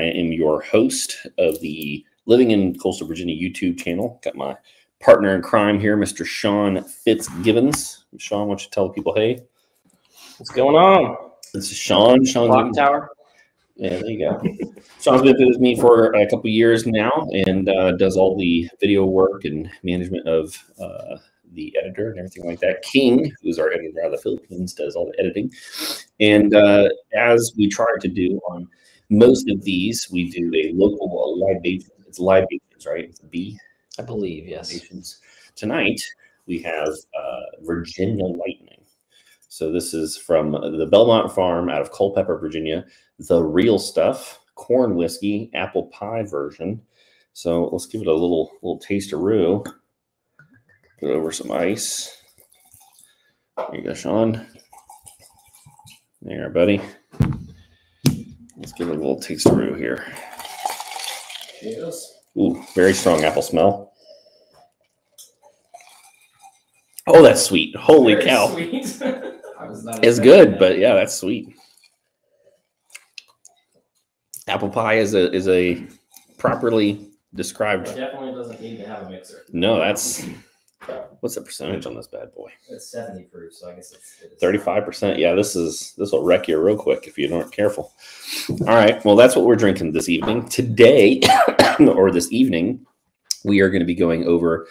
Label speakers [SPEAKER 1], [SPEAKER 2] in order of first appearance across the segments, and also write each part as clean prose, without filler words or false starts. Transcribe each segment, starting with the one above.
[SPEAKER 1] am your host of the Living in Coastal Virginia YouTube channel. Got my partner in crime here, Mr. Sean Fitzgibbons. Sean, why don't you tell the people, hey?
[SPEAKER 2] What's going on?
[SPEAKER 1] This is Sean.
[SPEAKER 2] Clock Tower.
[SPEAKER 1] Yeah, there you go. Sean's been with me for a couple years now and does all the video work and management of the editor and everything like that. King, who's our editor out of the Philippines, does all the editing. And as we try to do on most of these, we do a local libation. It's libations, right? It's a B.
[SPEAKER 2] I believe, yes.
[SPEAKER 1] Libations. Tonight, we have Virginia Lightning. So this is from the Belmont Farm out of Culpeper, Virginia. The real stuff, corn whiskey, apple pie version. So let's give it a little taste-a-roo. Put over some ice. There you go, Sean. There, buddy. Let's give it a little taste-a-roo here.
[SPEAKER 2] Yes.
[SPEAKER 1] Ooh, very strong apple smell. Oh, that's sweet. Holy
[SPEAKER 2] Very
[SPEAKER 1] cow.
[SPEAKER 2] Sweet.
[SPEAKER 1] It's good, but yeah, that's sweet. Apple pie is a properly described.
[SPEAKER 2] It definitely doesn't need to have a mixer.
[SPEAKER 1] No, that's what's the percentage on this bad boy?
[SPEAKER 2] It's 70 proof, so I guess it's
[SPEAKER 1] 35%. Yeah, this will wreck you real quick if you aren't careful. All right, well, that's what we're drinking this evening. Today, or this evening, we are going to be going over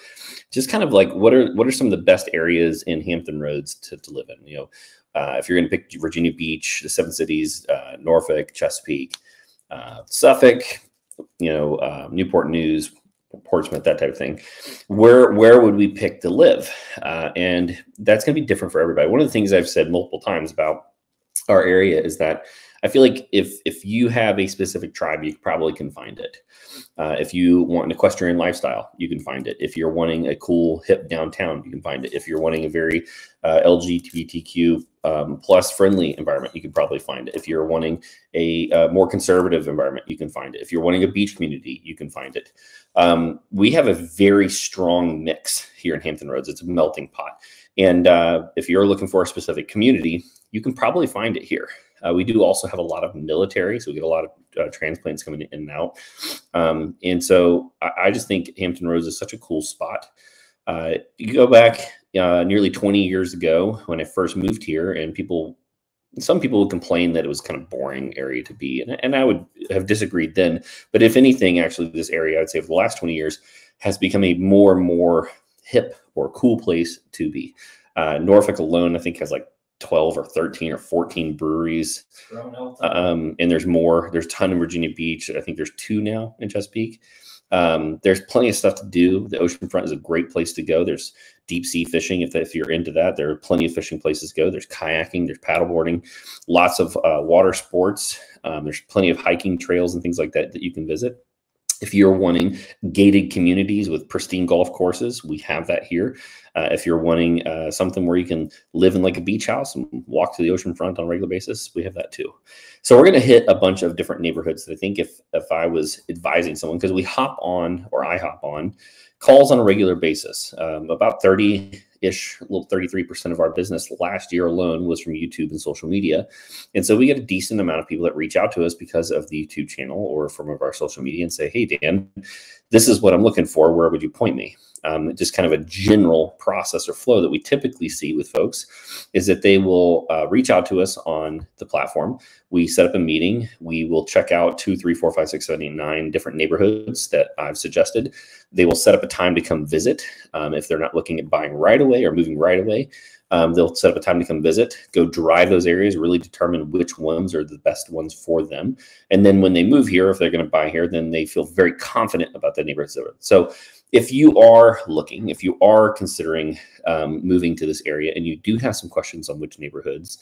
[SPEAKER 1] just kind of like what are some of the best areas in Hampton Roads to live in. You know, if you're going to pick Virginia Beach, the Seven Cities, Norfolk, Chesapeake, Suffolk, you know, Newport News, Portsmouth, that type of thing. Where would we pick to live? And that's going to be different for everybody. One of the things I've said multiple times about our area is that I feel like if you have a specific tribe, you probably can find it. If you want an equestrian lifestyle, you can find it. If you're wanting a cool, hip downtown, you can find it. If you're wanting a very LGBTQ plus friendly environment, you can probably find it. If you're wanting a more conservative environment, you can find it. If you're wanting a beach community, you can find it. We have a very strong mix here in Hampton Roads. It's a melting pot. And if you're looking for a specific community, you can probably find it here. We do also have a lot of military, so we get a lot of transplants coming in and out. And so I just think Hampton Roads is such a cool spot. You go back nearly 20 years ago when I first moved here, and some people would complain that it was kind of boring area to be, and I would have disagreed then. But if anything, actually, this area, I would say, for the last 20 years, has become a more and more hip or cool place to be. Norfolk alone, I think, has like 12 or 13 or 14 breweries. And there's more. There's a ton in Virginia Beach. I think there's 2 now in Chesapeake. There's plenty of stuff to do. The oceanfront is a great place to go. There's deep sea fishing. If you're into that, there are plenty of fishing places to go. There's kayaking, there's paddleboarding, lots of water sports. There's plenty of hiking trails and things like that you can visit. If you're wanting gated communities with pristine golf courses, we have that here. If you're wanting something where you can live in like a beach house and walk to the ocean front on a regular basis, we have that too. So we're going to hit a bunch of different neighborhoods that I think if I was advising someone, because I hop on calls on a regular basis. About 30-ish, a little 33% of our business last year alone was from YouTube and social media. And so we get a decent amount of people that reach out to us because of the YouTube channel or from our social media and say, hey, Dan, this is what I'm looking for. Where would you point me? Just kind of a general process or flow that we typically see with folks is that they will reach out to us on the platform. We set up a meeting. We will check out 2, 3, 4, 5, 6, 7, 8, 9 different neighborhoods that I've suggested. They will set up a time to come visit. If they're not looking at buying right away or moving right away, they'll set up a time to come visit, go drive those areas, really determine which ones are the best ones for them. And then when they move here, if they're going to buy here, then they feel very confident about the neighborhoods. So if you are looking, if you are considering moving to this area and you do have some questions on which neighborhoods,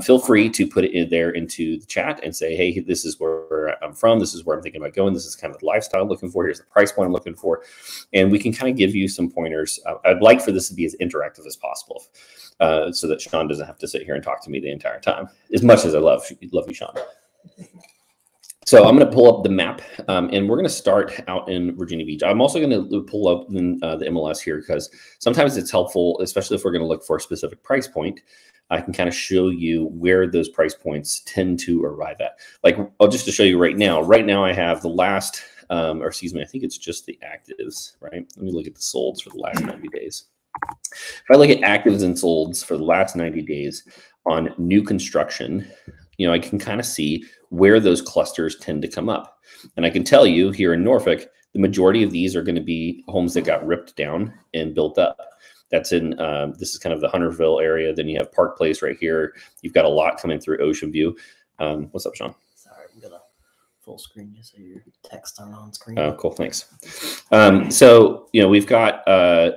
[SPEAKER 1] feel free to put it in there into the chat and say, hey, this is where I'm from. This is where I'm thinking about going. This is kind of the lifestyle I'm looking for. Here's the price point I'm looking for. And we can kind of give you some pointers. I'd like for this to be as interactive as possible so that Sean doesn't have to sit here and talk to me the entire time, as much as I love you, Sean. So I'm going to pull up the map, and we're going to start out in Virginia Beach. I'm also going to pull up the MLS here because sometimes it's helpful, especially if we're going to look for a specific price point. I can kind of show you where those price points tend to arrive at. Like, just to show you right now. Right now, I have the last, or excuse me, I think it's just the actives, right? Let me look at the solds for the last 90 days. If I look at actives and solds for the last 90 days on new construction, I can kind of see where those clusters tend to come up. And I can tell you here in Norfolk, the majority of these are going to be homes that got ripped down and built up. That's in, this is kind of the Hunterville area. Then you have Park Place right here. You've got a lot coming through Ocean View. What's up, Sean?
[SPEAKER 2] Sorry, I'm going to full screen you so your text aren't on screen.
[SPEAKER 1] Oh, cool. Thanks. So, we've got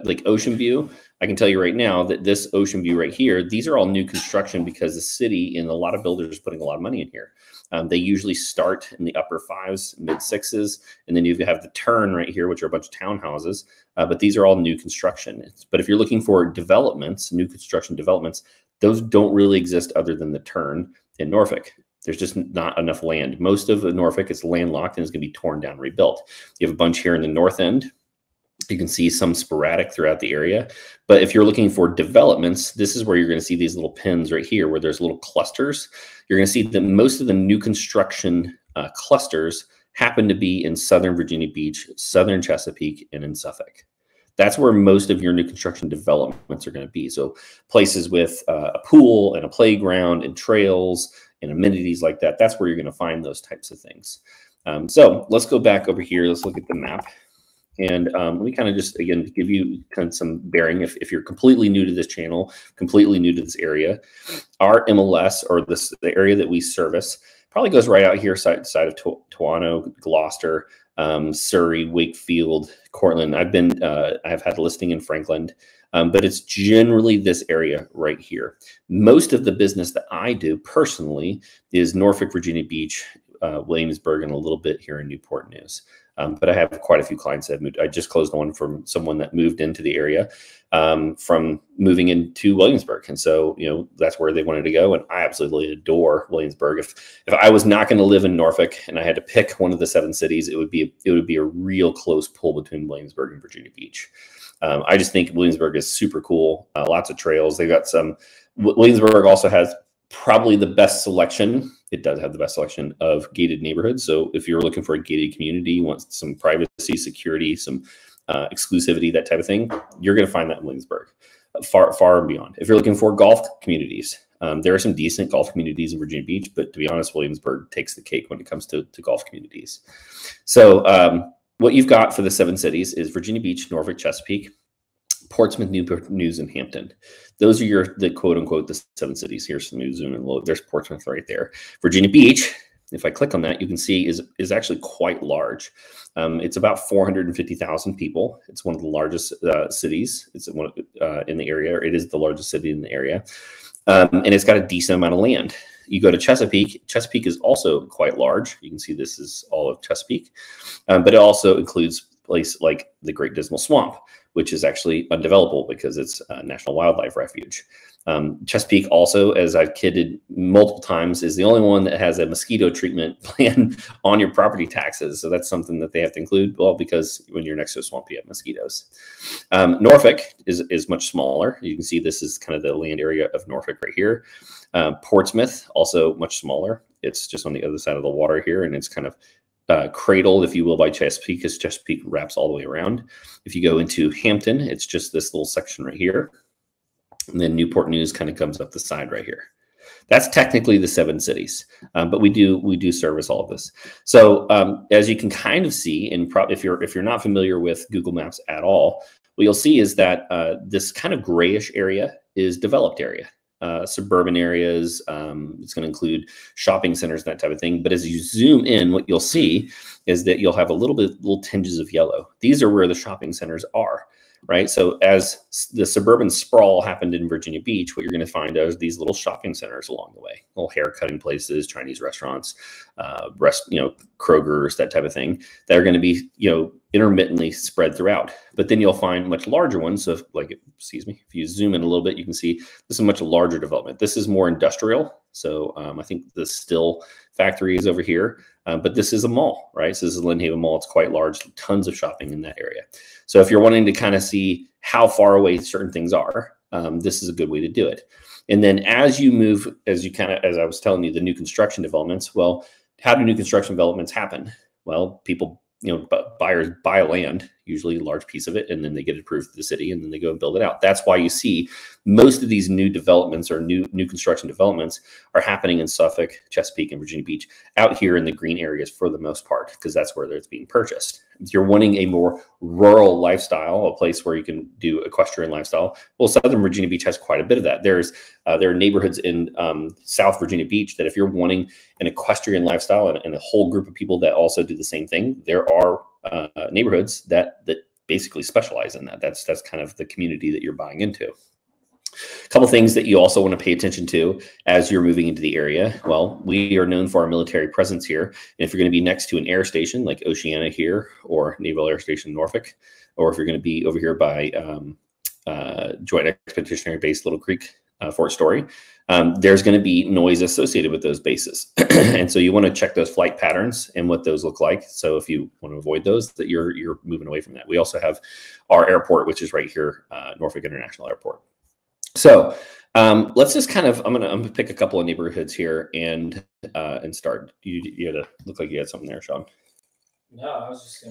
[SPEAKER 1] like Ocean View. I can tell you right now that this Ocean View right here, these are all new construction because the city and a lot of builders are putting a lot of money in here. They usually start in the upper 5s, mid 6s, and then you have the turn right here, which are a bunch of townhouses. But these are all new construction. But if you're looking for developments, new construction developments, those don't really exist other than the turn in Norfolk. There's just not enough land. Most of Norfolk is landlocked and is going to be torn down, rebuilt. You have a bunch here in the north end. You can see some sporadic throughout the area. But if you're looking for developments, this is where you're going to see these little pins right here where there's little clusters. You're going to see that most of the new construction clusters happen to be in Southern Virginia Beach, Southern Chesapeake, and in Suffolk. That's where most of your new construction developments are going to be. So places with a pool and a playground and trails and amenities like that, that's where you're going to find those types of things. So let's go back over here. Let's look at the map. And let me kind of just, again, give you kind of some bearing. If you're completely new to this channel, completely new to this area, our MLS, or the area that we service, probably goes right out here, side of Toano, Gloucester, Surrey, Wakefield, Cortland. I've had a listing in Franklin, but it's generally this area right here. Most of the business that I do personally is Norfolk, Virginia Beach, Williamsburg, and a little bit here in Newport News. But I have quite a few clients that have moved. I just closed one from someone that moved into the area from moving into Williamsburg. And so, that's where they wanted to go. And I absolutely adore Williamsburg. If I was not going to live in Norfolk and I had to pick one of the 7 cities, it would be a real close pull between Williamsburg and Virginia Beach. I just think Williamsburg is super cool. Lots of trails. They've got Williamsburg also has probably the best selection. It does have the best selection of gated neighborhoods. So if you're looking for a gated community, you want some privacy, security, some exclusivity, that type of thing, you're going to find that in Williamsburg, far and beyond. If you're looking for golf communities, there are some decent golf communities in Virginia Beach, but to be honest, Williamsburg takes the cake when it comes to golf communities. So what you've got for the 7 cities is Virginia Beach, Norfolk, Chesapeake, Portsmouth, Newport News, and Hampton. Those are the quote unquote the 7 cities. Here's some new zoom and low. There's Portsmouth right there. Virginia Beach, if I click on that, you can see is actually quite large. It's about 450,000 people. It's one of the largest cities. It's one in the area. It is the largest city in the area, and it's got a decent amount of land. You go to Chesapeake. Chesapeake is also quite large. You can see this is all of Chesapeake, but it also includes place like the Great Dismal Swamp, which is actually undevelopable because it's a National Wildlife Refuge. Chesapeake also, as I've kidded multiple times, is the only one that has a mosquito treatment plan on your property taxes. So that's something that they have to include. Well, because when you're next to a swamp, you have mosquitoes. Norfolk is much smaller. You can see this is kind of the land area of Norfolk right here. Portsmouth, also much smaller. It's just on the other side of the water here, and it's kind of cradled, if you will, by Chesapeake, because Chesapeake wraps all the way around. If you go into Hampton, it's just this little section right here. And then Newport News kind of comes up the side right here. That's technically the 7 cities, but we do service all of this. So as you can kind of see, and if you're not familiar with Google Maps at all, what you'll see is that this kind of grayish area is developed area. Suburban areas. It's going to include shopping centers, that type of thing. But as you zoom in, what you'll see is that you'll have little tinges of yellow. These are where the shopping centers are, right? So as the suburban sprawl happened in Virginia Beach, what you're going to find is these little shopping centers along the way, little hair cutting places, Chinese restaurants, Kroger's, that type of thing, that are going to be, intermittently spread throughout. But then you'll find much larger ones. So if you zoom in a little bit, you can see this is a much larger development. This is more industrial. So I think the Still factory is over here, but this is a mall, right? So this is Lynnhaven Mall. It's quite large, tons of shopping in that area. So if you're wanting to kind of see how far away certain things are, this is a good way to do it. And then as you move, as I was telling you, the new construction developments, well, how do new construction developments happen? Well, people, buyers buy land, usually a large piece of it, and then they get it approved to the city, and then they go and build it out. That's why you see most of these new developments or new construction developments are happening in Suffolk, Chesapeake, and Virginia Beach, out here in the green areas for the most part, because that's where it's being purchased. If you're wanting a more rural lifestyle, a place where you can do equestrian lifestyle, well, Southern Virginia Beach has quite a bit of that. There are neighborhoods in South Virginia Beach that if you're wanting an equestrian lifestyle and a whole group of people that also do the same thing, there are neighborhoods that basically specialize in that. That's kind of the community that you're buying into. A couple things that you also want to pay attention to as you're moving into the area. Well, we are known for our military presence here. And if you're going to be next to an air station like Oceana here or Naval Air Station Norfolk, or if you're going to be over here by Joint Expeditionary Base Little Creek, Fort Story, there's going to be noise associated with those bases. And so you want to check those flight patterns and what those look like. So if you want to avoid those, that you're moving away from that. We also have our airport, which is right here, Norfolk International Airport. So let's just kind of, I'm gonna pick a couple of neighborhoods here and start. You had to look like you had something there, Sean.
[SPEAKER 2] No, I was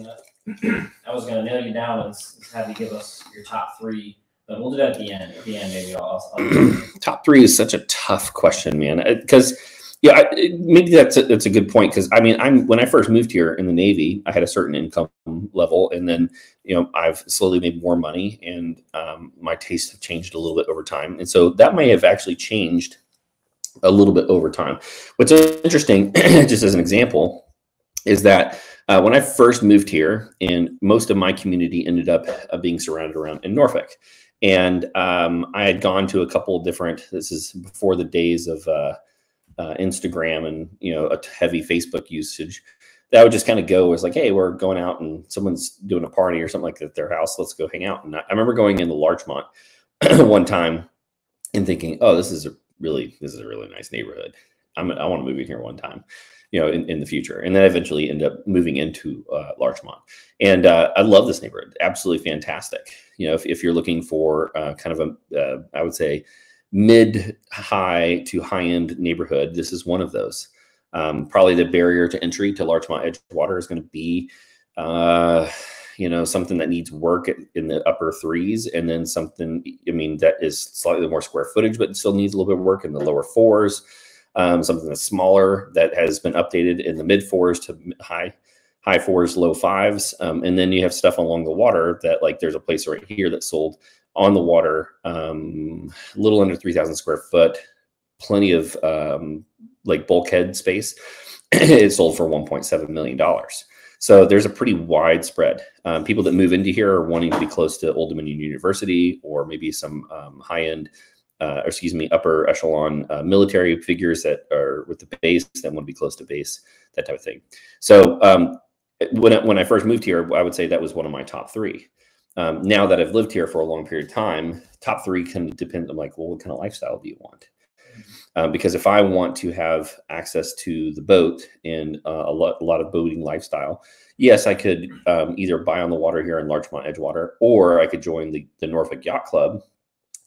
[SPEAKER 2] gonna nail you down and have you give us your top three, but we'll do that at the end. At the end, maybe I'll
[SPEAKER 1] Top three is such a tough question, man, because maybe that's a good point. Because I mean, when I first moved here in the Navy, I had a certain income level, and then I've slowly made more money, and my tastes have changed a little bit over time, and so that may have actually changed a little bit over time. What's interesting, just as an example, is that when I first moved here, and most of my community ended up being surrounded around in Norfolk, and I had gone to a couple of different. This is before the days of Instagram and a heavy Facebook usage. That would just kind of go as like, hey, we're going out and someone's doing a party or something like that at their house. Let's go hang out. And I remember going into Larchmont one time and thinking, oh, this is a really nice neighborhood. I want to move in here one time, in the future. And then I eventually end up moving into Larchmont. And I love this neighborhood. Absolutely fantastic. If you're looking for kind of I would say, mid-high to high-end neighborhood, this is one of those. Probably the barrier to entry to Larchmont Edgewater is going to be, something that needs work in the upper threes, and then something, that is slightly more square footage, but still needs a little bit of work in the lower fours. Something that's smaller that has been updated in the mid fours to high fours, low fives. And then you have stuff along the water that, like, there's a place right here that sold on the water, a little under 3,000 square foot, plenty of like bulkhead space. It sold for $1.7 million. So there's a pretty wide spread. People that move into here are wanting to be close to Old Dominion University, or maybe some high-end, upper echelon military figures that are with the base that want to be close to base, that type of thing. So when I first moved here, I would say that was one of my top three. Now that I've lived here for a long period of time, top three can depend on, like, well, what kind of lifestyle do you want? Because if I want to have access to the boat and a lot of boating lifestyle, yes, I could either buy on the water here in Larchmont Edgewater, or I could join the Norfolk Yacht Club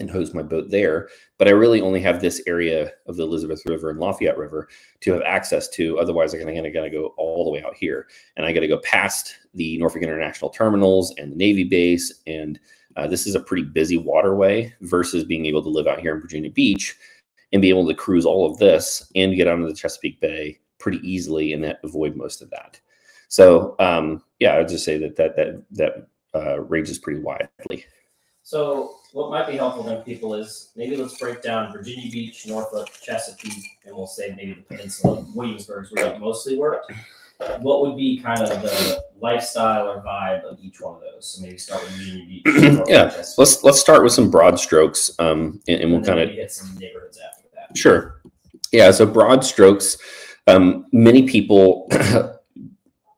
[SPEAKER 1] and host my boat there. But I really only have this area of the Elizabeth River and Lafayette River to have access to. Otherwise, I gotta go all the way out here, and I got to go past the Norfolk International Terminals and the Navy base. And this is a pretty busy waterway versus being able to live out here in Virginia Beach and be able to cruise all of this and get out of the Chesapeake Bay pretty easily, and that avoid most of that. So I would just say that ranges pretty widely.
[SPEAKER 2] So what might be helpful to people is maybe let's break down Virginia Beach, Norfolk, Chesapeake, and we'll say maybe the peninsula, Williamsburg, where you mostly worked. What would be kind of the lifestyle or vibe of each one of those? So maybe start with Virginia Beach.
[SPEAKER 1] Yeah, let's start with some broad strokes, and we'll kind of
[SPEAKER 2] get some neighborhoods after that.
[SPEAKER 1] Sure. Yeah. So broad strokes. Many people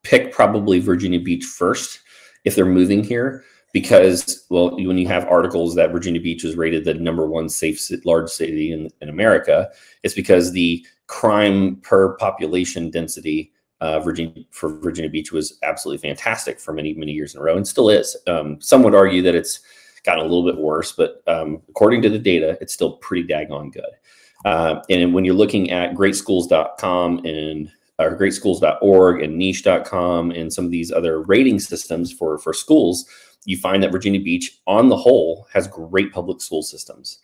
[SPEAKER 1] pick probably Virginia Beach first if they're moving here, because, well, when you have articles that Virginia Beach was rated the #1 safe large city in America, it's because the crime per population density Virginia Beach was absolutely fantastic for many, many years in a row, and still is. Some would argue that it's gotten a little bit worse, but according to the data, it's still pretty daggone good. And when you're looking at greatschools.com and greatschools.org and niche.com and some of these other rating systems for schools, you find that Virginia Beach on the whole has great public school systems.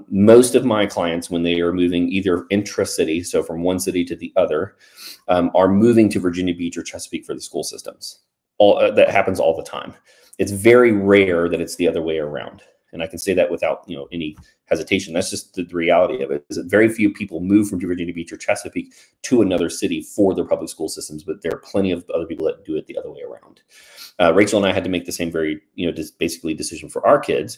[SPEAKER 1] Most of my clients, when they are moving either intra-city, so from one city to the other, are moving to Virginia Beach or Chesapeake for the school systems. That happens all the time. It's very rare that it's the other way around. And I can say that without any hesitation. That's just the reality of it, is that very few people move from Virginia Beach or Chesapeake to another city for their public school systems, but there are plenty of other people that do it the other way around. Rachel and I had to make the same basically decision for our kids.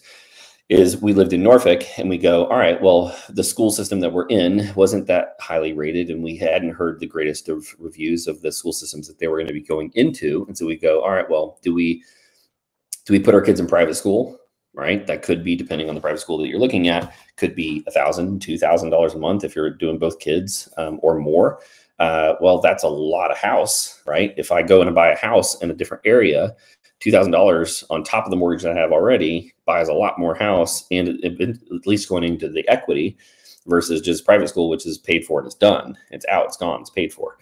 [SPEAKER 1] Is we lived in Norfolk, and we go, all right, well, the school system that we're in wasn't that highly rated, and we hadn't heard the greatest of reviews of the school systems that they were going to be going into. And so we go, all right, well, do we put our kids in private school? Right? That could be, depending on the private school that you're looking at, could be $1,000, $2,000 a month if you're doing both kids or more. Well, that's a lot of house, right? If I go and buy a house in a different area, $2,000 on top of the mortgage that I have already buys a lot more house, and at least going into the equity, versus just private school, which is paid for and it's done. It's out, it's gone, it's paid for.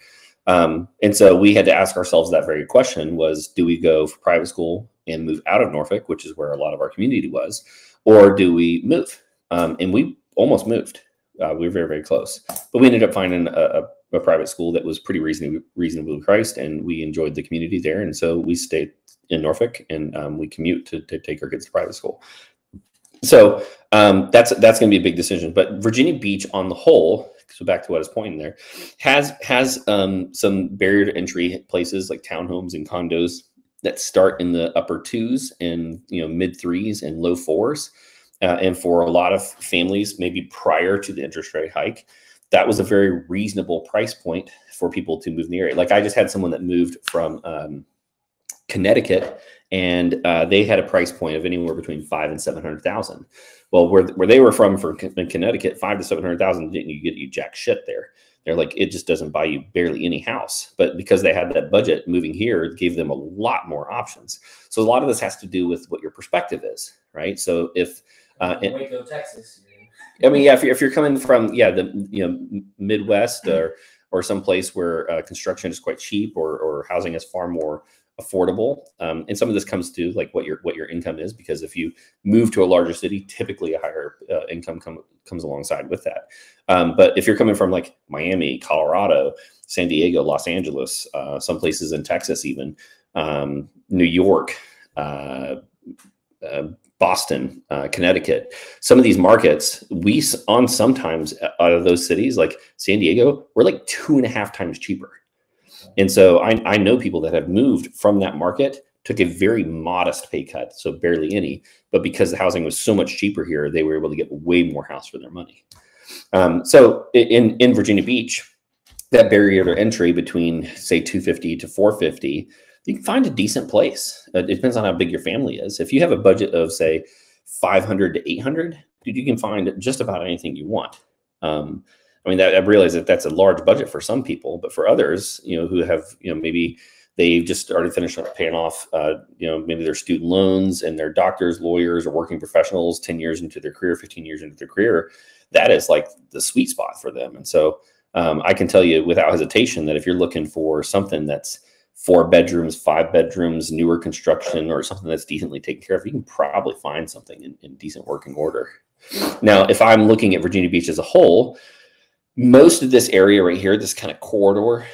[SPEAKER 1] And so we had to ask ourselves that very question: was, do we go for private school and move out of Norfolk, which is where a lot of our community was, or do we move? And we almost moved. We were very, very close, but we ended up finding a private school that was pretty reasonably priced, and we enjoyed the community there. And so we stayed in Norfolk, and we commute to take our kids to private school. So that's going to be a big decision. But Virginia Beach on the whole, so back to what I was pointing there, has some barrier to entry places like townhomes and condos that start in the upper 2s and mid 3s and low 4s. And for a lot of families, maybe prior to the interest rate hike, that was a very reasonable price point for people to move in the area. Like, I just had someone that moved from Connecticut, and they had a price point of anywhere between $500,000 and $700,000. Well, where they were from in Connecticut, $500,000 to $700,000 didn't get you jack shit there. They're like, it just doesn't buy you barely any house. But because they had that budget, moving here, it gave them a lot more options. So a lot of this has to do with what your perspective is, right? So if
[SPEAKER 2] Waco, Texas.
[SPEAKER 1] I mean, yeah, if you're coming from the Midwest or someplace where construction is quite cheap or housing is far more affordable, and some of this comes to like what your income is, because if you move to a larger city, typically a higher income comes alongside with that. But if you're coming from like Miami, Colorado, San Diego, Los Angeles, some places in Texas, even New York, Boston, Connecticut, some of these markets, sometimes out of those cities, like San Diego, we're like 2.5 times cheaper. And so I know people that have moved from that market, took a very modest pay cut, so barely any, but because the housing was so much cheaper here, they were able to get way more house for their money. So in Virginia Beach, that barrier to entry between, say, $250 to $450, you can find a decent place. It depends on how big your family is. If you have a budget of, say, $500 to $800, dude, you can find just about anything you want. I mean, I realize that that's a large budget for some people, but for others, who have, maybe they just started finishing up paying off, maybe their student loans, and they're doctors, lawyers, or working professionals 10 years into their career, 15 years into their career, that is like the sweet spot for them. And so I can tell you without hesitation that if you're looking for something that's 4 bedrooms, 5 bedrooms, newer construction, or something that's decently taken care of, you can probably find something in decent working order. Now, if I'm looking at Virginia Beach as a whole, most of this area right here, this kind of corridor,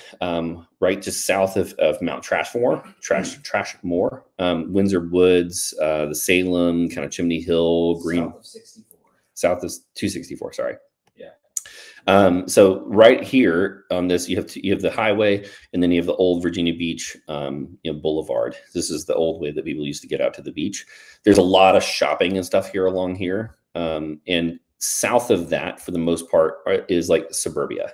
[SPEAKER 1] right just south of Mount Trashmore, Windsor Woods, the Salem, kind of Chimney Hill, Green, south of 264, sorry. Yeah. So right here on this, you have the highway, and then you have the old Virginia Beach, Boulevard. This is the old way that people used to get out to the beach. There's a lot of shopping and stuff here along here, and south of that, for the most part, is like suburbia.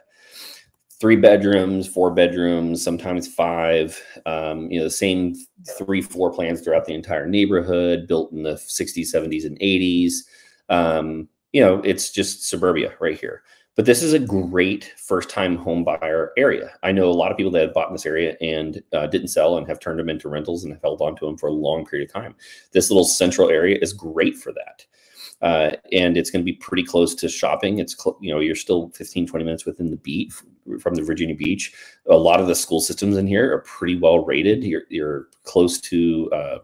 [SPEAKER 1] 3 bedrooms, 4 bedrooms, sometimes 5. The same 3 floor plans throughout the entire neighborhood, built in the 60s, 70s, and 80s. It's just suburbia right here. But this is a great first-time home buyer area. I know a lot of people that have bought in this area and didn't sell and have turned them into rentals and have held on to them for a long period of time. This little central area is great for that. And it's going to be pretty close to shopping. It's, you're still 15, 20 minutes within the beat from the Virginia Beach. A lot of the school systems in here are pretty well rated. You're close to,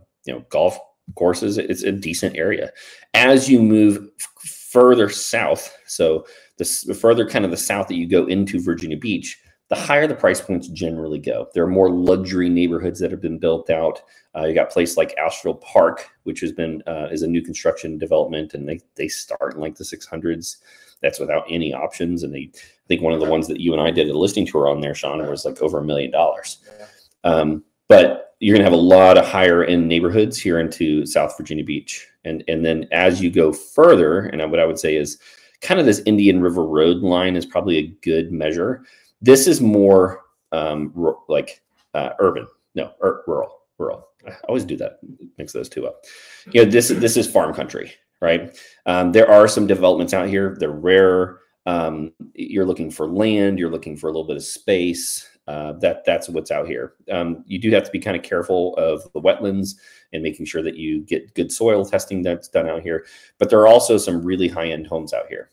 [SPEAKER 1] golf courses. It's a decent area. As you move further south, so the further kind of the south that you go into Virginia Beach, the higher the price points generally go. There are more luxury neighborhoods that have been built out. You got a place like Asheville Park, which has been is a new construction development, and they start in like the 600s. That's without any options. And I think one of the ones that you and I did a listing tour on there, Sean, was like over $1 million. But you're going to have a lot of higher end neighborhoods here into South Virginia Beach. And then as you go further, and what I would say is kind of this Indian River Road line is probably a good measure. This is more urban, rural. I always do that, mix those two up. This is farm country, right? There are some developments out here. They're rare. You're looking for land. You're looking for a little bit of space. That's what's out here. You do have to be kind of careful of the wetlands and making sure that you get good soil testing that's done out here. But there are also some really high-end homes out here.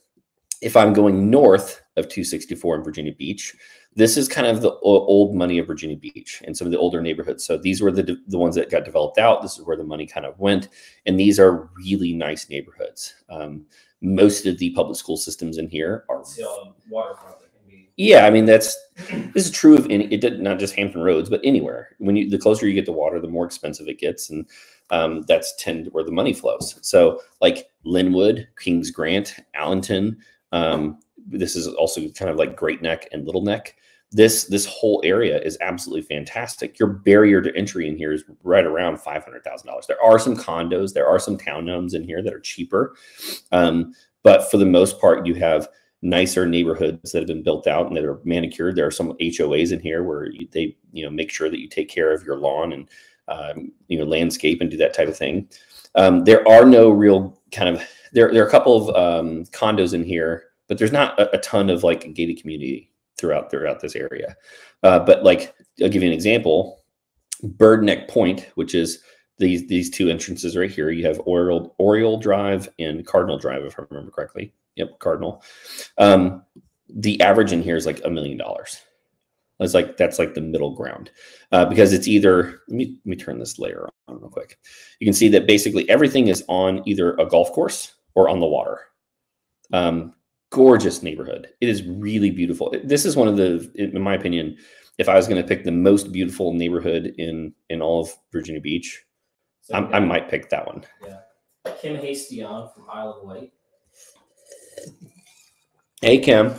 [SPEAKER 1] If I'm going north of 264 in Virginia Beach, this is kind of the old money of Virginia Beach and some of the older neighborhoods. So these were the ones that got developed out. This is where the money kind of went. And these are really nice neighborhoods. Most of the public school systems in here are
[SPEAKER 2] waterfront.
[SPEAKER 1] Yeah, I mean, this is true of not just Hampton Roads, but anywhere. The closer you get to water, the more expensive it gets. And that's where the money flows. So like Linwood, Kings Grant, Allenton, this is also kind of like Great Neck and Little Neck. This whole area is absolutely fantastic. Your barrier to entry in here is right around $500,000. There are some condos, there are some townhomes in here that are cheaper. But for the most part, you have nicer neighborhoods that have been built out and that are manicured. There are some HOAs in here where they make sure that you take care of your lawn and landscape and do that type of thing. There are no real there are a couple of condos in here, but there's not a ton of like a gated community throughout this area. But like, I'll give you an example. Bird Neck Point, which is these two entrances right here. You have Oriole Drive and Cardinal Drive, if I remember correctly. Yep, Cardinal. The average in here is like $1 million. That's like the middle ground, because it's either, let me turn this layer on real quick. You can see that basically everything is on either a golf course or on the water. Gorgeous neighborhood. It is really beautiful. This is one of in my opinion, if I was going to pick the most beautiful neighborhood in all of Virginia Beach, I might pick that one.
[SPEAKER 2] Yeah. Kim Hastion from Isle of Wight.
[SPEAKER 1] Hey, Kim.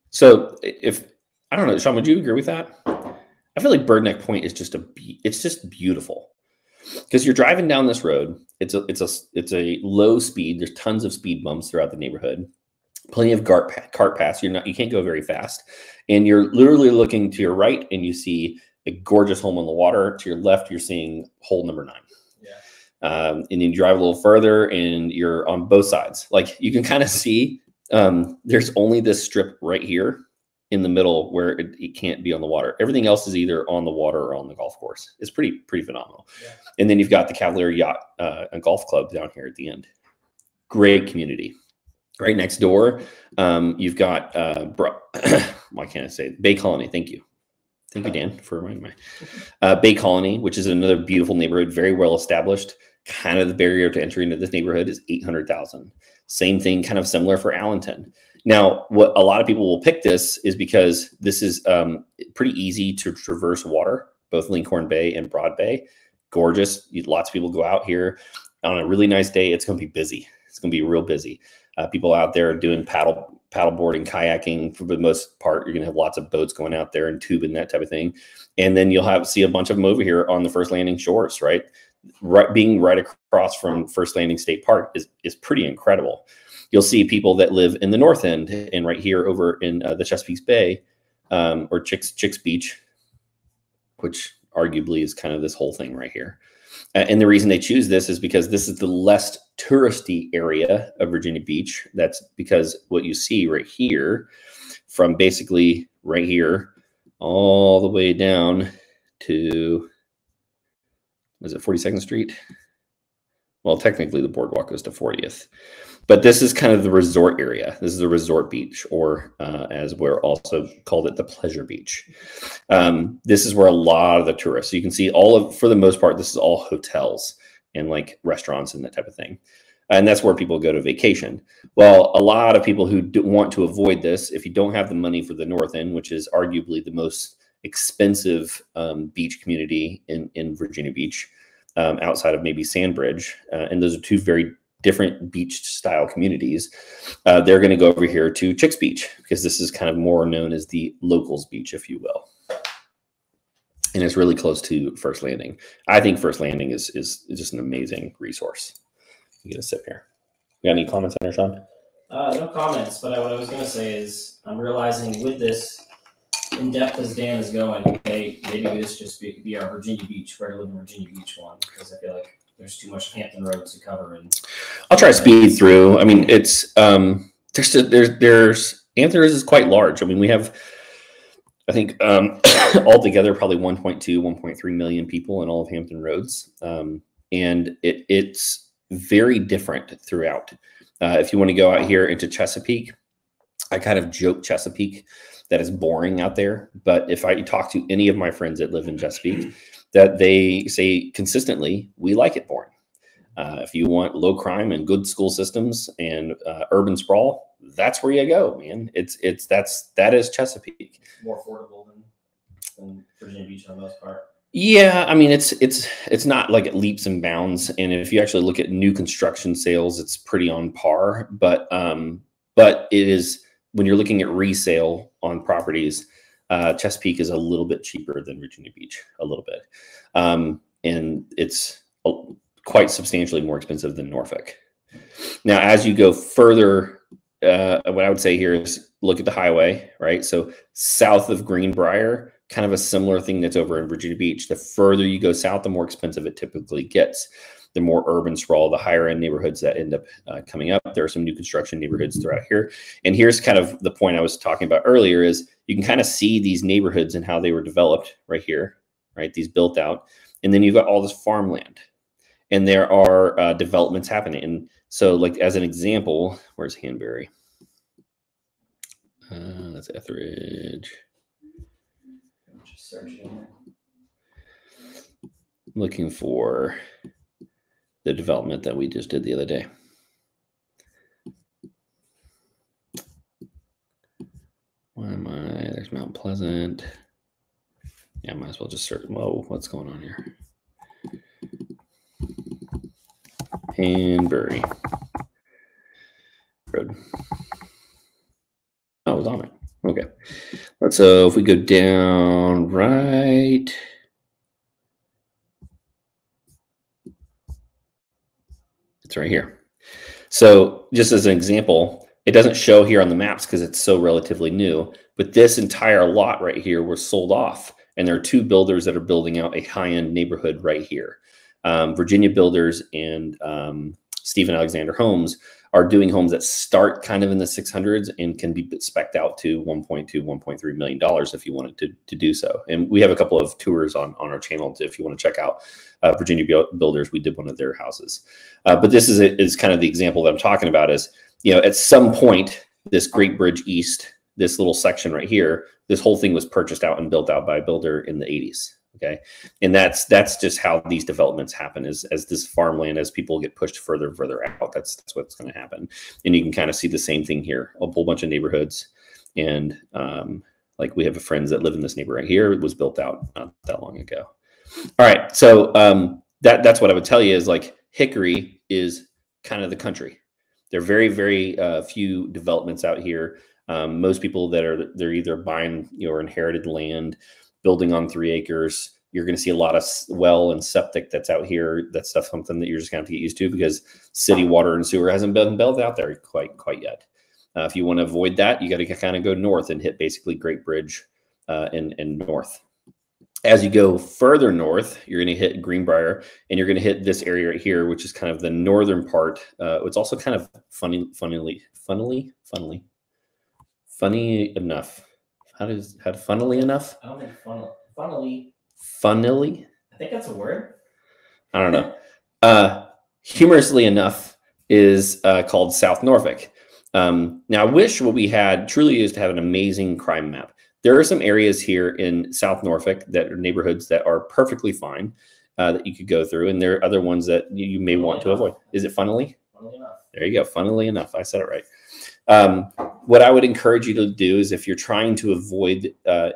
[SPEAKER 1] So I don't know, Sean, would you agree with that? I feel like Bird Neck Point is it's just beautiful because you're driving down this road. It's a low speed. There's tons of speed bumps throughout the neighborhood. Plenty of cart paths. You can't go very fast, and you're literally looking to your right and you see a gorgeous home on the water. To your left, you're seeing hole number 9. And then you drive a little further and you're on both sides. Like you can kind of see there's only this strip right here in the middle where it can't be on the water. Everything else is either on the water or on the golf course. It's pretty phenomenal. Yeah. And then you've got the Cavalier Yacht and Golf Club down here at the end. Great community. Right next door, you've got why can't I say it? Bay Colony. Thank you. Thank you, Dan, for reminding me. Bay Colony, which is another beautiful neighborhood, very well established. Kind of the barrier to entry into this neighborhood is $800,000. Same thing, kind of similar for Allenton. Now, what a lot of people will pick this is because this is pretty easy to traverse water, both Lincoln Bay and Broad Bay. Gorgeous. Lots of people go out here on a really nice day. It's going to be busy. It's going to be real busy. People out there doing paddleboarding, kayaking. For the most part, you're going to have lots of boats going out there and tubing, that type of thing. And then you'll see a bunch of them over here on the First Landing shores, right? Being right across from First Landing State Park is pretty incredible. you'll see people that live in the north end and right here over in the Chesapeake Bay or Chicks Beach, which arguably is kind of this whole thing right here. And the reason they choose this is because this is the less touristy area of Virginia Beach. That's because what you see right here, from basically right here all the way down to, was it 42nd Street? Well, technically the boardwalk goes to 40th. But this is kind of the resort area. This is a resort beach, or as we're also called it, the pleasure beach. This is where a lot of the tourists, so you can see for the most part, this is all hotels and like restaurants and that type of thing. And that's where people go to vacation. Well, a lot of people who want to avoid this, if you don't have the money for the North End, which is arguably the most expensive beach community in Virginia Beach, outside of maybe Sandbridge, and those are two very different beach style communities, they're going to go over here to Chicks Beach because this is kind of more known as the locals beach, if you will. And it's really close to First Landing. I think First Landing is just an amazing resource. You get a sip here. You got any comments on there, Sean?
[SPEAKER 2] No comments, but what I was going to say is I'm realizing with this, in depth as Dan is going, maybe this just be our Virginia Beach, where I live in Virginia Beach one, because I feel like there's too much Hampton Roads to cover. And
[SPEAKER 1] I'll try to speed through. I mean, it's there's Hampton Roads is quite large. I mean, we have, I think, altogether probably 1.3 million people in all of Hampton Roads, and it's very different throughout. If you want to go out here into Chesapeake, I kind of joke Chesapeake that is boring out there. But if I talk to any of my friends that live in Chesapeake, that they say consistently, we like it boring. If you want low crime and good school systems and urban sprawl, that's where you go, man. That is Chesapeake.
[SPEAKER 2] More affordable than Virginia Beach on the most part.
[SPEAKER 1] Yeah, I mean it's not like it leaps and bounds. And if you actually look at new construction sales, it's pretty on par. But it is, when you're looking at resale on properties, Chesapeake is a little bit cheaper than Virginia Beach, a little bit. And it's quite substantially more expensive than Norfolk. Now, as you go further, what I would say here is look at the highway, right? So south of Greenbrier, kind of a similar thing that's over in Virginia Beach. The further you go south, the more expensive it typically gets. The more urban sprawl, the higher end neighborhoods that end up coming up. There are some new construction neighborhoods throughout here. And here's kind of the point I was talking about earlier is you can kind of see these neighborhoods and how they were developed right here, right? These built out. And then you've got all this farmland. And there are developments happening. And so, like, as an example, where's Hanbury? That's Etheridge.
[SPEAKER 2] I'm just searching.
[SPEAKER 1] Looking for the development that we just did the other day. Why am I? There's Mount Pleasant. Yeah, I might as well just search. Whoa, what's going on here? Hanbury Road. Oh, it was on it. Okay. So if we go down right. It's right here. So just as an example, it doesn't show here on the maps because it's so relatively new, but this entire lot right here was sold off. And there are two builders that are building out a high-end neighborhood right here. Virginia Builders and Stephen Alexander Homes are doing homes that start kind of in the 600s and can be spec'd out to $1.2, $1.3 million if you wanted to do so. And we have a couple of tours on our channel if you want to check out Virginia Builders. We did one of their houses. But this is kind of the example that I'm talking about is, you know, at some point, this Great Bridge East, this little section right here, this whole thing was purchased out and built out by a builder in the 80s. Okay. And that's just how these developments happen as this farmland, as people get pushed further and further out, that's what's going to happen. And you can kind of see the same thing here, a whole bunch of neighborhoods. And like we have friends that live in this neighborhood right here. It was built out not that long ago. All right. So that's what I would tell you is, like, Hickory is kind of the country. There are very, very few developments out here. Most people they're either buying or inherited land, building on 3 acres, You're going to see a lot of well and septic that's out here. That stuff's something that you're just going to have to get used to because city water and sewer hasn't been built out there quite yet. If you want to avoid that, you got to kind of go north and hit basically Great Bridge and north. As you go further north, you're going to hit Greenbrier, and you're going to hit this area right here, which is kind of the northern part. It's also kind of funny enough. Funnily enough?
[SPEAKER 2] I don't think funnily.
[SPEAKER 1] Funnily?
[SPEAKER 2] I think that's a word.
[SPEAKER 1] I don't know. Humorously enough is called South Norfolk. Now, I wish what we had truly is to have an amazing crime map. There are some areas here in South Norfolk that are neighborhoods that are perfectly fine that you could go through, and there are other ones that you may want to avoid. Is it funnily?
[SPEAKER 2] Funnily enough.
[SPEAKER 1] There you go. Funnily enough. I said it right. What I would encourage you to do is if you're trying to avoid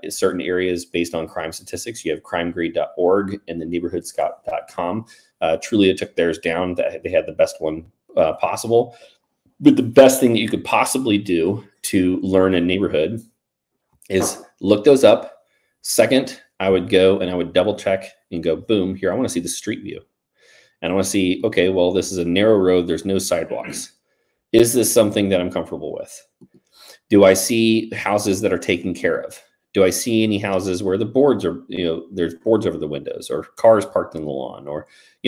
[SPEAKER 1] certain areas based on crime statistics, you have crimegrade.org and the neighborhoodscout.com. Trulia took theirs down. They had the best one possible. But the best thing that you could possibly do to learn a neighborhood is look those up. Second, I would go and I would double check and go, boom, here, I want to see the street view. And I want to see, okay, well, this is a narrow road. There's no sidewalks. Is this something that I'm comfortable with? Do I see houses that are taken care of? Do I see any houses where the boards are, there's boards over the windows or cars parked in the lawn or,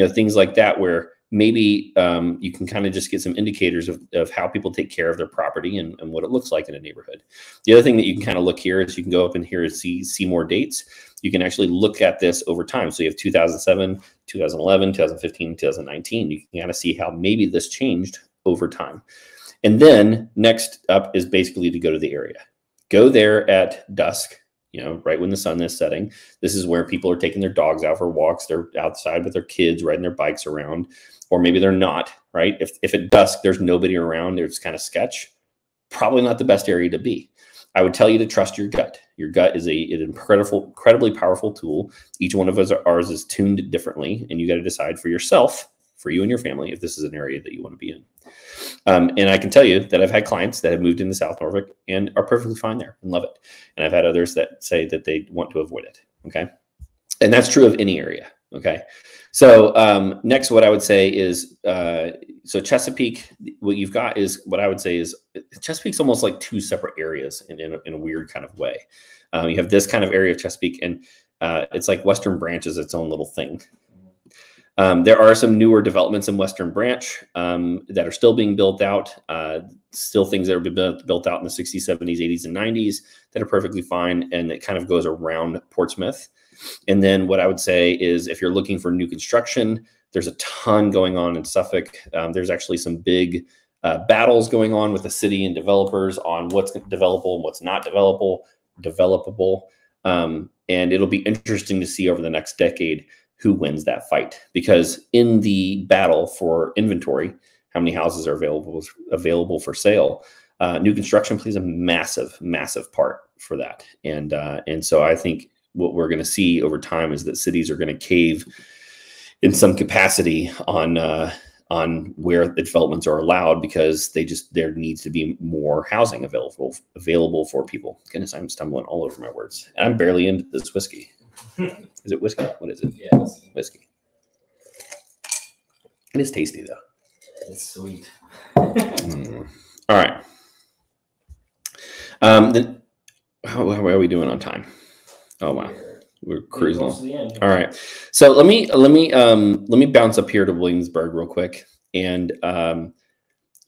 [SPEAKER 1] things like that where maybe you can kind of just get some indicators of how people take care of their property and what it looks like in a neighborhood. The other thing that you can kind of look here is you can go up in here and see more dates. You can actually look at this over time. So you have 2007, 2011, 2015, 2019. You can kind of see how maybe this changed over time. And then next up is basically to go to the area. Go there at dusk, right when the sun is setting. This is where people are taking their dogs out for walks. They're outside with their kids, riding their bikes around, or maybe they're not, right? If at dusk there's nobody around, it's kind of sketch, probably not the best area to be. I would tell you to trust your gut. Your gut is an incredibly powerful tool. Each one of ours is tuned differently, and you got to decide for yourself, for you and your family, if this is an area that you want to be in. And I can tell you that I've had clients that have moved into South Norfolk and are perfectly fine there and love it. And I've had others that say that they want to avoid it. Okay. And that's true of any area. Okay. So next, what I would say is, so Chesapeake, what you've got is what I would say is Chesapeake's almost like two separate areas in a weird kind of way. You have this kind of area of Chesapeake, and it's like Western Branch is its own little thing. There are some newer developments in Western Branch that are still being built out, still things that have been built out in the 60s, 70s, 80s, and 90s that are perfectly fine, and it kind of goes around Portsmouth. And then what I would say is if you're looking for new construction, there's a ton going on in Suffolk. There's actually some big battles going on with the city and developers on what's developable and what's not developable. And it'll be interesting to see over the next decade who wins that fight, because in the battle for inventory, how many houses are available for sale, new construction plays a massive part for that. And so I think what we're going to see over time is that cities are going to cave in some capacity on where the developments are allowed, because there needs to be more housing available for people. Goodness, I'm stumbling all over my words, and I'm barely into this whiskey. Is it whiskey? What is it?
[SPEAKER 2] Yeah,
[SPEAKER 1] whiskey. It is tasty though.
[SPEAKER 2] It's sweet.
[SPEAKER 1] All right. Then how are we doing on time? Oh wow, we're cruising. All right. So let me bounce up here to Williamsburg real quick. And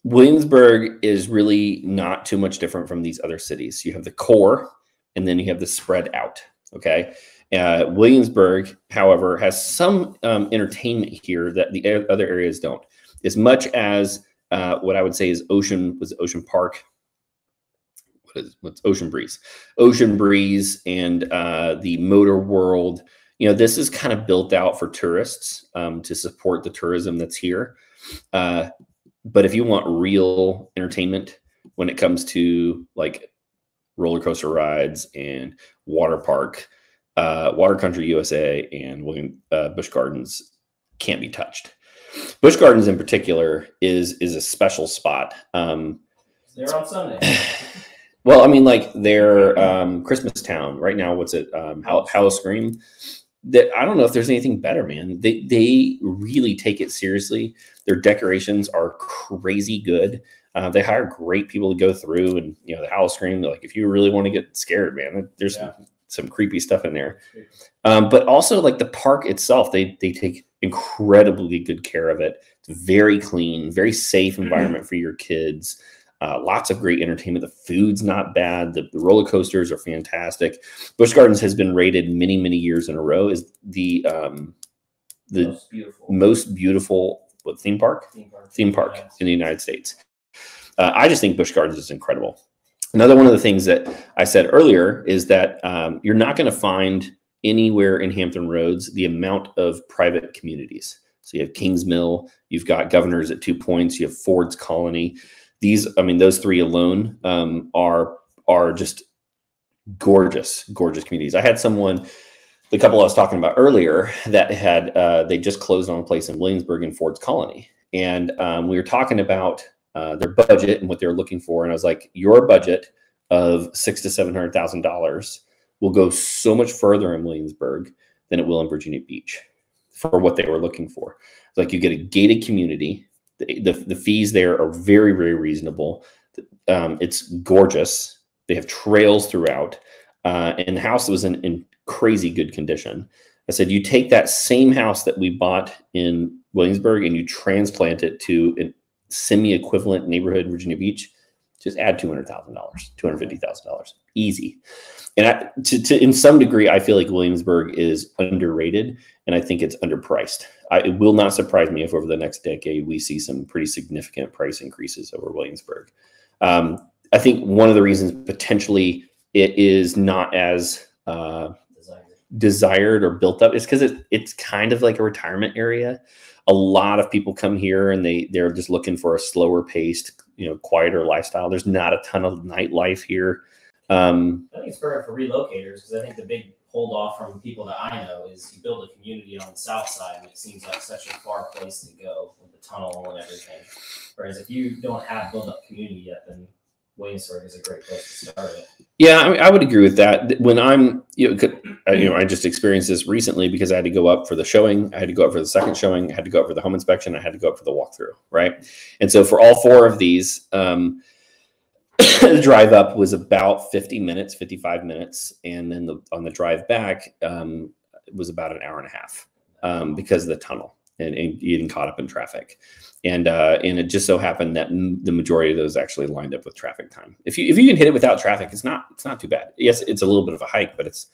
[SPEAKER 1] Williamsburg is really not too much different from these other cities. You have the core, and then you have the spread out. Okay. Williamsburg, however, has some entertainment here that the other areas don't. As much as what I would say is Ocean Park. What's Ocean Breeze? Ocean Breeze and the Motor World. This is kind of built out for tourists to support the tourism that's here. But if you want real entertainment when it comes to like roller coaster rides and water park, Water Country USA and Busch Gardens can't be touched. Busch Gardens in particular is a special spot.
[SPEAKER 2] They're on Sunday.
[SPEAKER 1] Well, I mean, like their Christmas Town right now. What's it? Howl-O-Scream. I don't know if there's anything better, man. They really take it seriously. Their decorations are crazy good. They hire great people to go through, and the Howl-O-Scream. Like, if you really want to get scared, man, there's some creepy stuff in there. But also, like, the park itself, they take incredibly good care of it. It's very clean, very safe environment for your kids. Lots of great entertainment. The food's not bad. The roller coasters are fantastic. Busch Gardens has been rated many, many years in a row as the most beautiful theme park in the United States. I just think Busch Gardens is incredible. Another one of the things that I said earlier is that you're not going to find anywhere in Hampton Roads the amount of private communities. So you have Kings Mill, you've got Governors at 2 Points, you have Ford's Colony. Those three alone are just gorgeous communities. I had someone, the couple I was talking about earlier, that had they just closed on a place in Williamsburg in Ford's Colony, and we were talking about their budget and what they were looking for, and I was like, your budget of $600,000 to $700,000 will go so much further in Williamsburg than it will in Virginia Beach for what they were looking for. It's like, you get a gated community. The fees there are very, very reasonable. It's gorgeous. They have trails throughout, and the house was in crazy good condition. I said, you take that same house that we bought in Williamsburg and you transplant it to a semi-equivalent neighborhood in Virginia Beach, just add $200,000, $250,000, easy. And in some degree, I feel like Williamsburg is underrated, and I think it's underpriced. It will not surprise me if over the next decade we see some pretty significant price increases over Williamsburg. I think one of the reasons potentially it is not as desired or built up is because it's kind of like a retirement area. A lot of people come here and they're just looking for a slower paced, quieter lifestyle. There's not a ton of nightlife here.
[SPEAKER 2] I think it's perfect for relocators, because I think the big hold off from people that I know is you build a community on the south side, and it seems like such a far place to go with the tunnel and everything. Whereas if you don't have built up community yet, then Williamsburg is a great place to start it. Yeah,
[SPEAKER 1] I would agree with that. When I just experienced this recently because I had to go up for the showing, I had to go up for the second showing, I had to go up for the home inspection, I had to go up for the walkthrough, right? And so for all four of these, the drive up was about 55 minutes, and then on the drive back, it was about an hour and a half because of the tunnel and getting caught up in traffic. And it just so happened that the majority of those actually lined up with traffic time. If you can hit it without traffic, it's not too bad. Yes, it's a little bit of a hike, but it's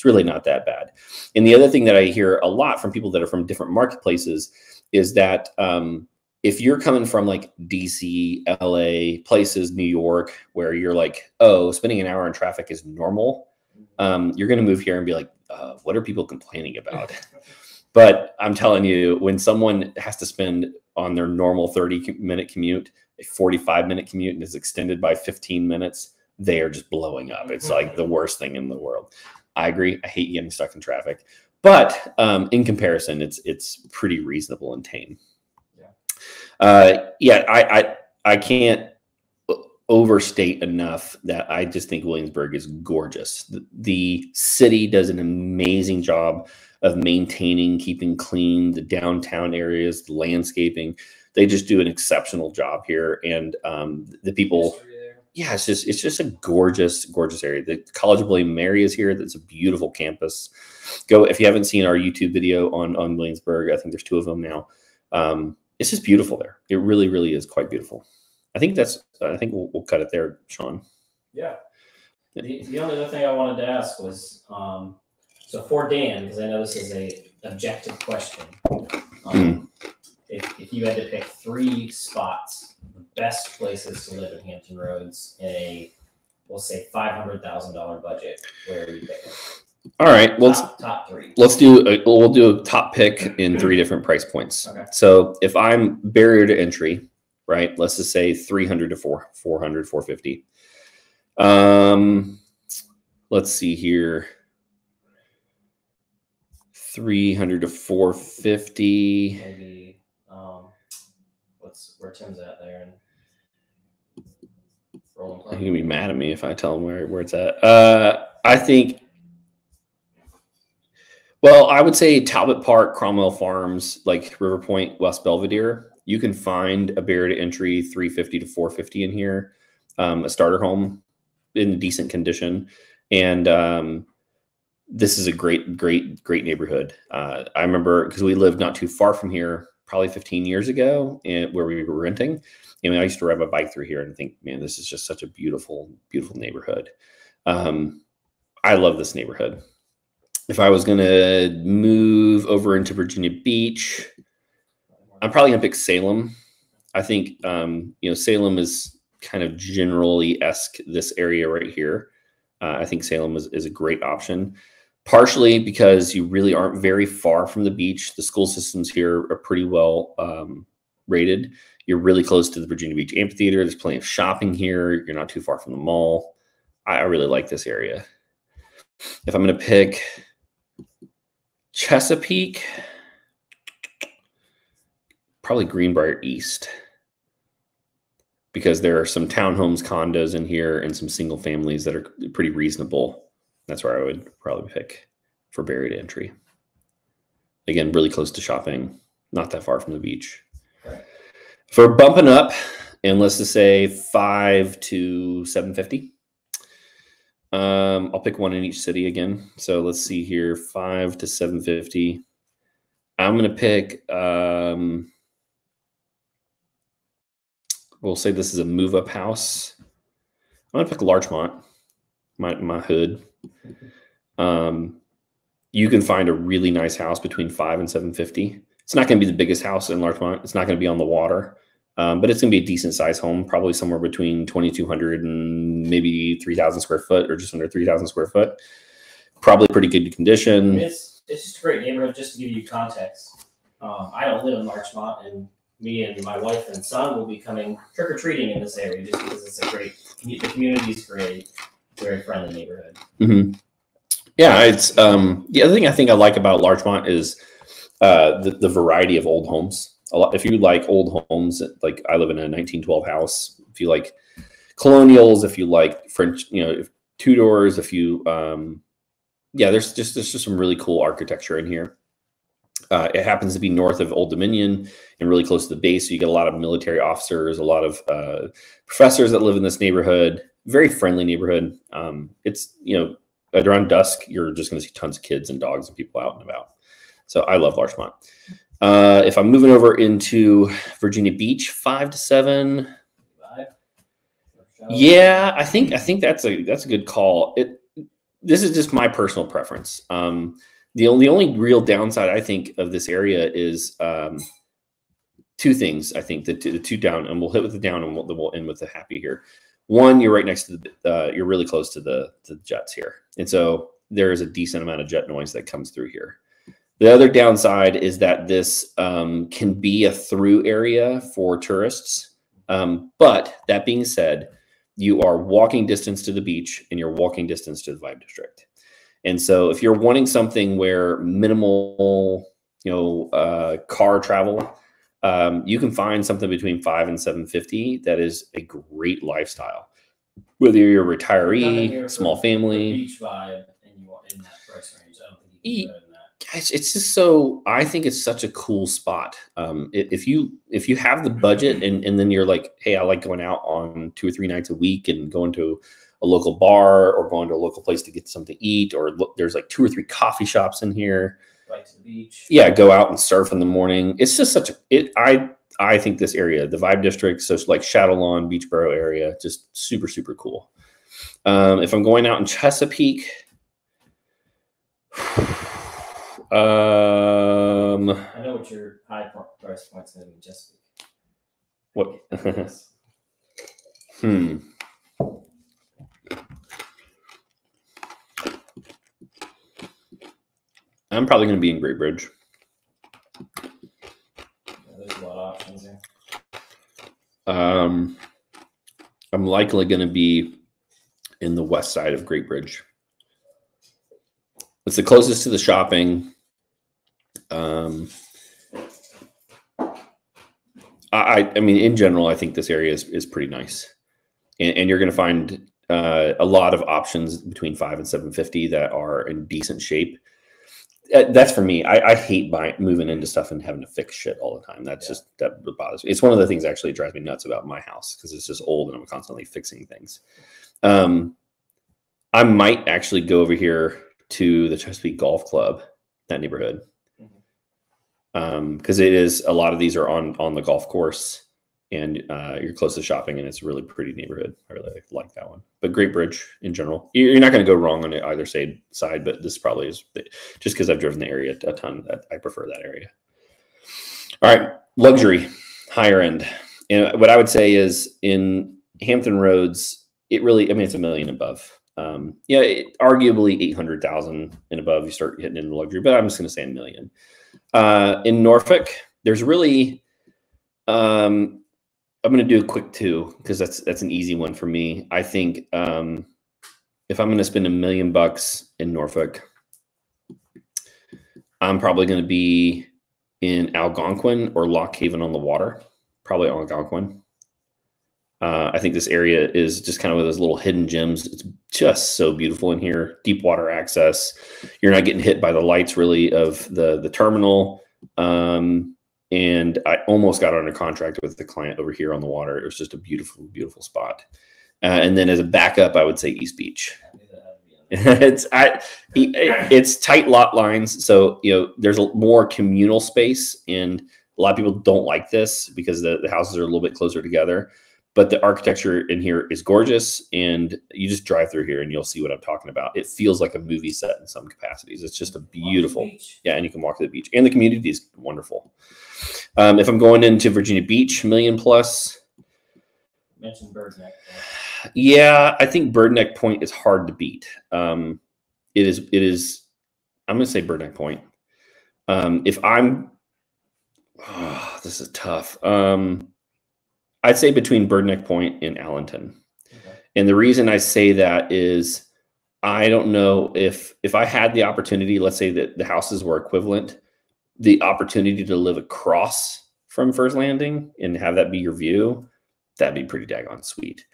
[SPEAKER 1] really not that bad. And the other thing that I hear a lot from people that are from different marketplaces is that if you're coming from like DC, LA, places, New York, where you're like, oh, spending an hour in traffic is normal, you're going to move here and be like, what are people complaining about? But I'm telling you, when someone has to spend on their normal 30-minute commute, a 45-minute commute, and is extended by 15 minutes, they are just blowing up. It's like the worst thing in the world. I agree. I hate getting stuck in traffic. But in comparison, it's pretty reasonable and tame. I can't overstate enough that I just think Williamsburg is gorgeous. The city does an amazing job of maintaining, keeping clean the downtown areas, the landscaping. They just do an exceptional job here, and the people. Yeah, it's just a gorgeous area. The College of William & Mary is here. That's a beautiful campus. Go if you haven't seen our YouTube video on Williamsburg. I think there's 2 of them now. It's just beautiful there. It really, really is quite beautiful. I think we'll cut it there, Sean.
[SPEAKER 2] Yeah. The only other thing I wanted to ask was, so for Dan, because I know this is a objective question, if you had to pick 3 spots, the best places to live in Hampton Roads in a, we'll say $500,000 budget, where are you picking?
[SPEAKER 1] All right, well,
[SPEAKER 2] top 3.
[SPEAKER 1] We'll do a top pick in 3 different price points. Okay. So if I'm barrier to entry, right? Let's just say 300 to 400, 450. Let's see here. 300 to 450.
[SPEAKER 2] Maybe where Tim's at there and Rolling Park.
[SPEAKER 1] He's gonna be mad at me if I tell him where it's at. I think. Well, I would say Talbot Park, Cromwell Farms, like River Point, West Belvedere. You can find a barrier to entry 350 to 450 in here, a starter home in decent condition, and this is a great neighborhood. I remember because we lived not too far from here, probably 15 years ago, where we were renting. And I used to ride my bike through here and think, man, this is just such a beautiful neighborhood. I love this neighborhood. If I was going to move over into Virginia Beach, I'm probably going to pick Salem. I think, Salem is kind of generally-esque this area right here. I think Salem is a great option, partially because you really aren't very far from the beach. The school systems here are pretty well rated. You're really close to the Virginia Beach Amphitheater. There's plenty of shopping here. You're not too far from the mall. I really like this area. If I'm going to pick Chesapeake, probably Greenbrier East, because there are some townhomes, condos in here, and some single families that are pretty reasonable. That's where I would probably pick for barrier to entry. Again, really close to shopping, not that far from the beach.
[SPEAKER 2] Right.
[SPEAKER 1] For bumping up, and let's just say 5 to 750. I'll pick one in each city again. So let's see here, 5 to 750. I'm going to pick, we'll say this is a move up house. I'm going to pick Larchmont, my hood. You can find a really nice house between 5 and 750. It's not going to be the biggest house in Larchmont. It's not going to be on the water. But it's going to be a decent size home, probably somewhere between 2,200 and maybe 3,000 square foot, or just under 3,000 square foot. Probably pretty good condition.
[SPEAKER 2] I mean, it's just a great neighborhood. Just to give you context, I don't live in Larchmont, and me and my wife and son will be coming trick or treating in this area just because it's a great. The community's great, very friendly neighborhood.
[SPEAKER 1] Mm-hmm. Yeah, it's the other thing I think I like about Larchmont is the variety of old homes. A lot, if you like old homes, like I live in a 1912 house. If you like colonials, if you like French, Tudors, if you, there's just some really cool architecture in here. It happens to be north of Old Dominion and really close to the base. So you get a lot of military officers, a lot of professors that live in this neighborhood. Very friendly neighborhood. It's, around dusk, you're just going to see tons of kids and dogs and people out and about. So I love Larchmont. If I'm moving over into Virginia Beach, 5 to 7. Yeah, I think that's a good call. This is just my personal preference. The only real downside I think of this area is two things. I think the two down, and we'll hit with the down, and we'll end with the happy here. One, you're right next to you're really close to the jets here, and so there is a decent amount of jet noise that comes through here. The other downside is that this can be a through area for tourists. But that being said, you are walking distance to the beach and you're walking distance to the Vibe District. And so if you're wanting something where minimal, car travel, you can find something between 5 and 750 that is a great lifestyle. Whether you're a retiree, small family.
[SPEAKER 2] Beach vibe, and you are in that price range. I don't think you can do better than that.
[SPEAKER 1] It's just so, I think it's such a cool spot. If you have the budget and then you're like, hey, I like going out on 2 or 3 nights a week and going to a local bar or going to a local place to get something to eat, or there's like 2 or 3 coffee shops in here.
[SPEAKER 2] Right to the beach. Yeah,
[SPEAKER 1] go out and surf in the morning. It's just I think this area, the Vibe District, so it's like Shadow Lawn, Beachboro area, just super, super cool. If I'm going out in Chesapeake,
[SPEAKER 2] I know what your high price point's going to be, Chesapeake.
[SPEAKER 1] What? I'm probably going to be in Great Bridge.
[SPEAKER 2] There's a lot of options here.
[SPEAKER 1] I'm likely going to be in the west side of Great Bridge. It's the closest to the shopping. I mean, in general, I think this area is pretty nice, and you're going to find a lot of options between 5 and 750 that are in decent shape. That's for me. I hate moving into stuff and having to fix shit all the time. That's just, that bothers me. It's one of the things actually drives me nuts about my house because it's just old and I'm constantly fixing things. I might actually go over here to the Chesapeake Golf Club, that neighborhood. Because it is, a lot of these are on the golf course, and you're close to shopping, and it's a really pretty neighborhood. I really like that one. But Great Bridge in general, you're not going to go wrong on either side, but this probably is, just because I've driven the area a ton, I prefer that area. All right, luxury, higher end. And what I would say is in Hampton Roads, it really, I mean, it's $1 million above. Arguably 800,000 and above, you start hitting into luxury, but I'm just going to say $1 million. In Norfolk, there's really, I'm going to do a quick 2 because that's an easy one for me. I think if I'm going to spend $1 million in Norfolk, I'm probably going to be in Algonquin or Lock Haven on the Water, probably Algonquin. I think this area is just kind of those little hidden gems. It's just so beautiful in here. Deep water access. You're not getting hit by the lights really of the terminal. And I almost got under contract with the client over here on the water. It was just a beautiful, beautiful spot. And then as a backup, I would say East Beach. It's tight lot lines. So, there's more communal space, and a lot of people don't like this because the houses are a little bit closer together. But the architecture in here is gorgeous, and you just drive through here and you'll see what I'm talking about. It feels like a movie set in some capacities. It's just a beautiful, and you can walk to the beach, and the community is wonderful. If I'm going into Virginia Beach, $1 million plus.
[SPEAKER 2] You mentioned Bird Neck.
[SPEAKER 1] Yeah, I think Bird Neck Point is hard to beat. It is. I'm going to say Bird Neck Point. This is tough. I'd say between Bird Neck Point and Allenton. Okay. And the reason I say that is I don't know if I had the opportunity, let's say that the houses were equivalent, the opportunity to live across from First Landing and have that be your view, that'd be pretty daggone sweet.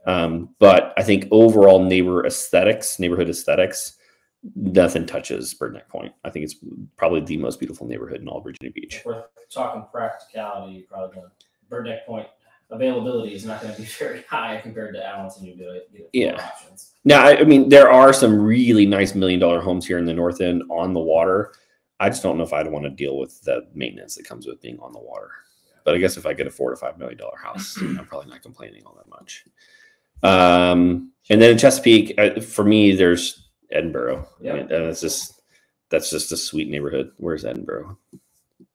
[SPEAKER 1] But I think overall neighborhood aesthetics, nothing touches Bird Neck Point. I think it's probably the most beautiful neighborhood in all Virginia Beach.
[SPEAKER 2] If we're talking practicality, probably Bird Neck Point availability is not going to be very high compared to Allenton. You do it. Options.
[SPEAKER 1] Now, I mean, there are some really nice $1 million homes here in the North End on the water. I just don't know if I'd want to deal with the maintenance that comes with being on the water. But I guess if I could afford a $5 million house, I'm probably not complaining all that much. And then in Chesapeake, for me, there's Edinboro.
[SPEAKER 2] Yep.
[SPEAKER 1] I mean, that's just a sweet neighborhood. Where's Edinboro?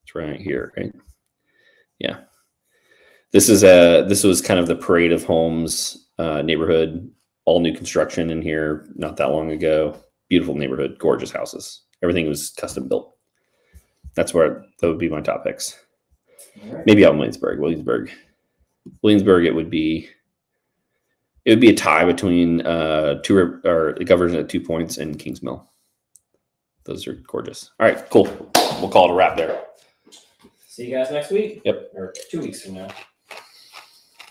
[SPEAKER 1] It's right here, right? Yeah. This was kind of the Parade of Homes neighborhood, all new construction in here not that long ago. Beautiful neighborhood, gorgeous houses. Everything was custom built. That would be my top picks. Right. Maybe out in Williamsburg, it would be a tie between the Governors at 2 Points and Kings Mill. Those are gorgeous. All right, cool. We'll call it a wrap there.
[SPEAKER 2] See you guys next week.
[SPEAKER 1] Yep.
[SPEAKER 2] Or 2 weeks from now.